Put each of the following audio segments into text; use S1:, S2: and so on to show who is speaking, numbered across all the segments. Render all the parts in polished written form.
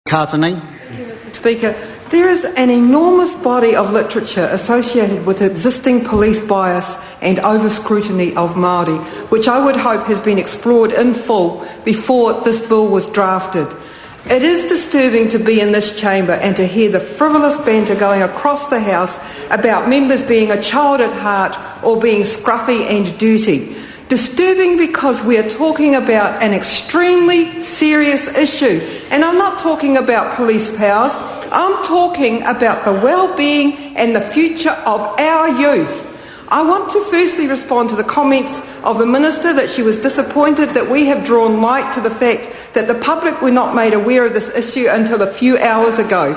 S1: Cartney.
S2: Speaker, there is an enormous body of literature associated with existing police bias and over-scrutiny of Māori, which I would hope has been explored in full before this bill was drafted. It is disturbing to be in this chamber and to hear the frivolous banter going across the House about members being a child at heart or being scruffy and dirty. Disturbing because we are talking about an extremely serious issue. And I'm not talking about police powers, I'm talking about the well-being and the future of our youth. I want to firstly respond to the comments of the Minister that she was disappointed that we have drawn light to the fact that the public were not made aware of this issue until a few hours ago.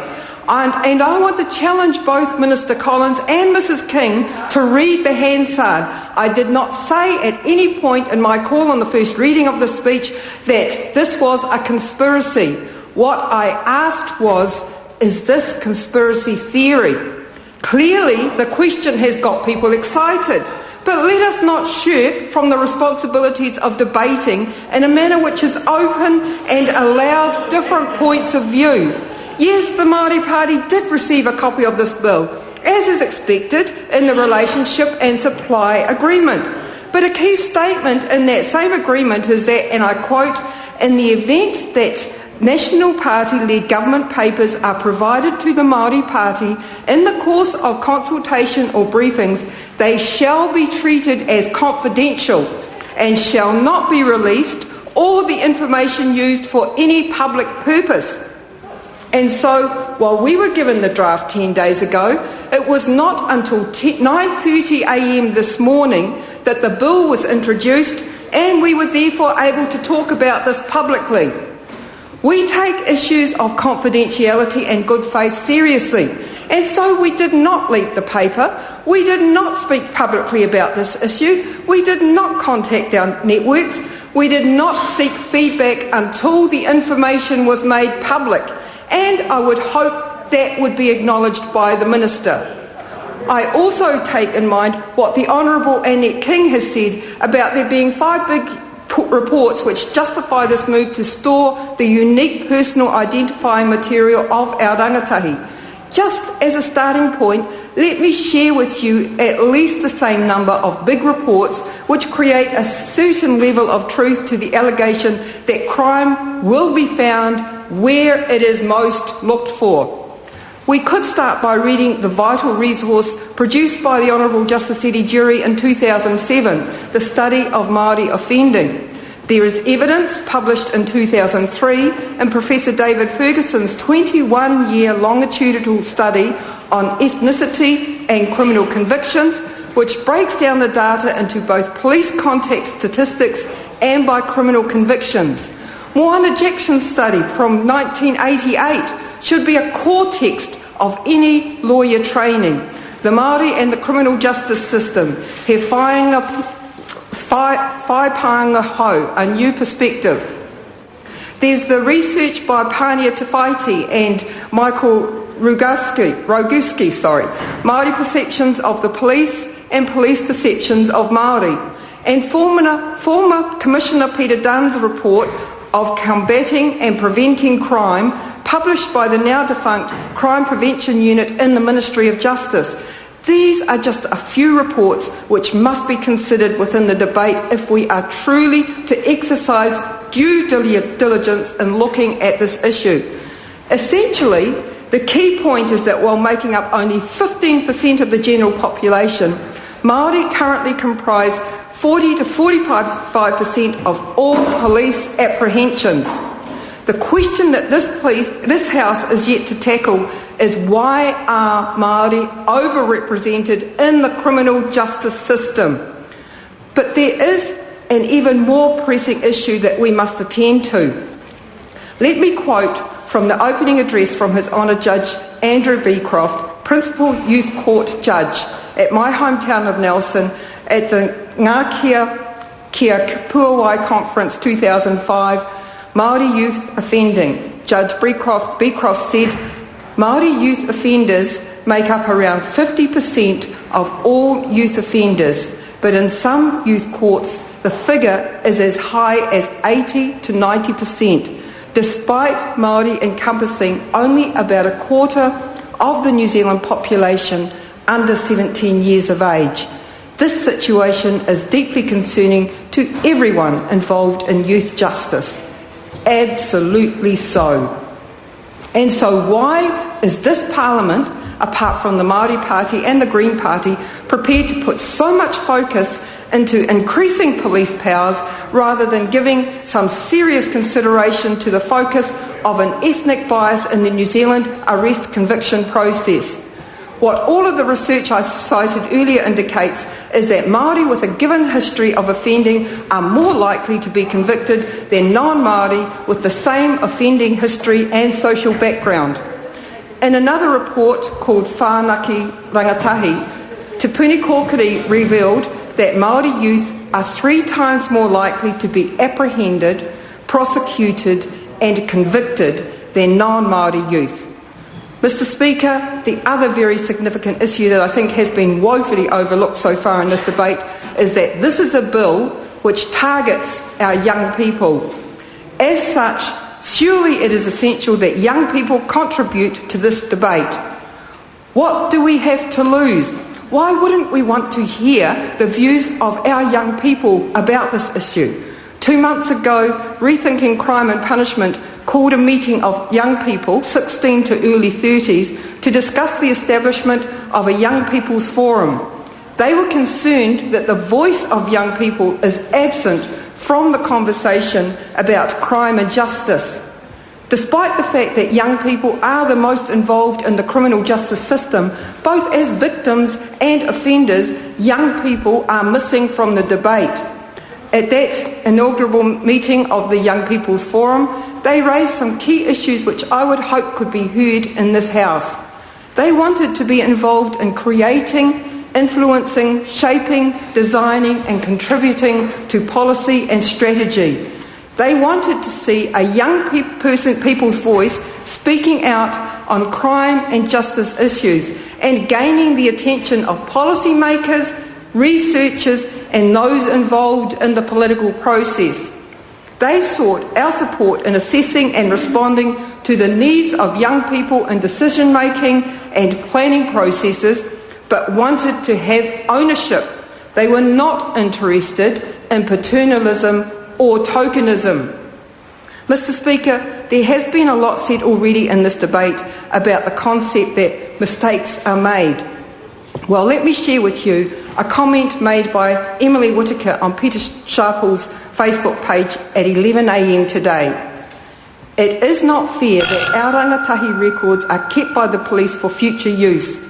S2: And I want to challenge both Minister Collins and Mrs King to read the Hansard. I did not say at any point in my call on the first reading of the speech that this was a conspiracy. What I asked was, is this conspiracy theory? Clearly, the question has got people excited. But let us not shirk from the responsibilities of debating in a manner which is open and allows different points of view. Yes, the Māori Party did receive a copy of this bill, as is expected in the relationship and supply agreement. But a key statement in that same agreement is that, and I quote, in the event that National Party-led government papers are provided to the Māori Party in the course of consultation or briefings, they shall be treated as confidential and shall not be released or the information used for any public purpose. And so, while we were given the draft 10 days ago, it was not until 9:30 a.m. this morning that the bill was introduced, and we were therefore able to talk about this publicly. We take issues of confidentiality and good faith seriously, and so we did not leak the paper. We did not speak publicly about this issue. We did not contact our networks. We did not seek feedback until the information was made public. And I would hope that would be acknowledged by the Minister. I also take in mind what the Honourable Annette King has said about there being 5 big reports which justify this move to store the unique personal identifying material of our rangatahi. Just as a starting point, let me share with you at least the same number of big reports which create a certain level of truth to the allegation that crime will be found where it is most looked for. We could start by reading the vital resource produced by the Honourable Justice Eddie Jury in 2007, the study of Māori offending. There is evidence published in 2003 in Professor David Ferguson's 21-year longitudinal study on ethnicity and criminal convictions, which breaks down the data into both police contact statistics and by criminal convictions. Moana Jackson's study from 1988 should be a core text of any lawyer training. The Māori and the criminal justice system, he whaipaanga hau, a new perspective. There's the research by Pania Tawhaiti and Michael Roguski, Māori perceptions of the police and police perceptions of Māori, and former Commissioner Peter Dunn's report of Combating and Preventing Crime, published by the now defunct Crime Prevention Unit in the Ministry of Justice. These are just a few reports which must be considered within the debate if we are truly to exercise due diligence in looking at this issue. Essentially, the key point is that while making up only 15% of the general population, Māori currently comprise 40 to 45% of all police apprehensions. The question that this House is yet to tackle is why are Māori overrepresented in the criminal justice system? But there is an even more pressing issue that we must attend to. Let me quote from the opening address from His Honour Judge Andrew Beecroft, Principal Youth Court Judge at my hometown of Nelson at the Ngā Kia Puawai Conference 2005, Māori Youth Offending. Judge Beecroft said, Māori youth offenders make up around 50% of all youth offenders, but in some youth courts the figure is as high as 80 to 90%. despite Māori encompassing only about a quarter of the New Zealand population under 17 years of age. This situation is deeply concerning to everyone involved in youth justice. Absolutely so. And so why is this Parliament, apart from the Māori Party and the Green Party, prepared to put so much focus into increasing police powers rather than giving some serious consideration to the focus of an ethnic bias in the New Zealand arrest conviction process? What all of the research I cited earlier indicates is that Māori with a given history of offending are more likely to be convicted than non-Māori with the same offending history and social background. In another report called Whānaki Rangatahi, Te Puni Kōkiri revealed that Māori youth are 3 times more likely to be apprehended, prosecuted and convicted than non-Māori youth. Mr. Speaker, the other very significant issue that I think has been woefully overlooked so far in this debate is that this is a bill which targets our young people. As such, surely it is essential that young people contribute to this debate. What do we have to lose? Why wouldn't we want to hear the views of our young people about this issue? 2 months ago, Rethinking Crime and Punishment called a meeting of young people, 16 to early 30s, to discuss the establishment of a young people's forum. They were concerned that the voice of young people is absent from the conversation about crime and justice. Despite the fact that young people are the most involved in the criminal justice system, both as victims and offenders, young people are missing from the debate. At that inaugural meeting of the Young People's Forum, they raised some key issues which I would hope could be heard in this House. They wanted to be involved in creating, influencing, shaping, designing and contributing to policy and strategy. They wanted to see a young people's voice speaking out on crime and justice issues and gaining the attention of policymakers, researchers and those involved in the political process. They sought our support in assessing and responding to the needs of young people in decision-making and planning processes, but wanted to have ownership. They were not interested in paternalism or tokenism. Mr. Speaker, there has been a lot said already in this debate about the concept that mistakes are made. Well, let me share with you a comment made by Emily Whittaker on Peter Sharple's Facebook page at 11 a.m. today. It is not fair that our rangatahi records are kept by the police for future use.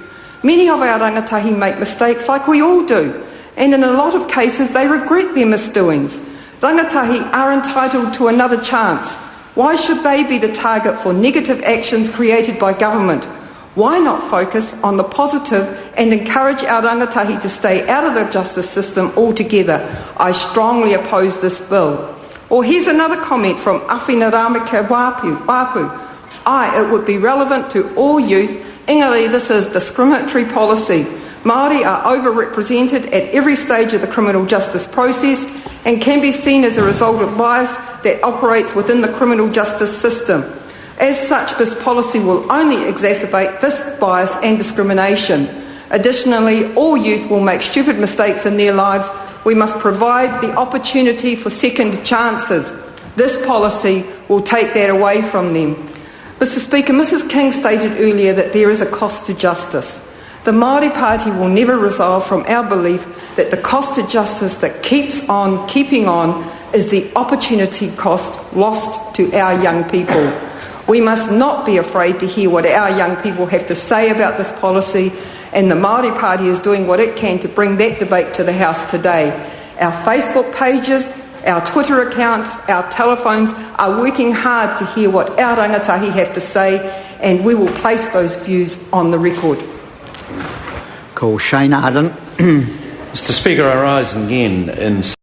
S2: Many of our rangatahi make mistakes like we all do, and in a lot of cases they regret their misdoings. Rangatahi are entitled to another chance. Why should they be the target for negative actions created by government? Why not focus on the positive and encourage our rangatahi to stay out of the justice system altogether? I strongly oppose this bill. Or here's another comment from Awhina Ramika Wapu. It would be relevant to all youth. Engari, this is discriminatory policy. Māori are overrepresented at every stage of the criminal justice process and can be seen as a result of bias that operates within the criminal justice system. As such, this policy will only exacerbate this bias and discrimination. Additionally, all youth will make stupid mistakes in their lives. We must provide the opportunity for second chances. This policy will take that away from them. Mr. Speaker, Mrs. King stated earlier that there is a cost to justice. The Māori Party will never resolve from our belief that the cost to justice that keeps on keeping on is the opportunity cost lost to our young people. We must not be afraid to hear what our young people have to say about this policy, and the Māori Party is doing what it can to bring that debate to the House today. Our Facebook pages, our Twitter accounts, our telephones are working hard to hear what our rangatahi have to say, and we will place those views on the record.
S1: Ko Shane Arden.
S3: Mr. Speaker, I rise again in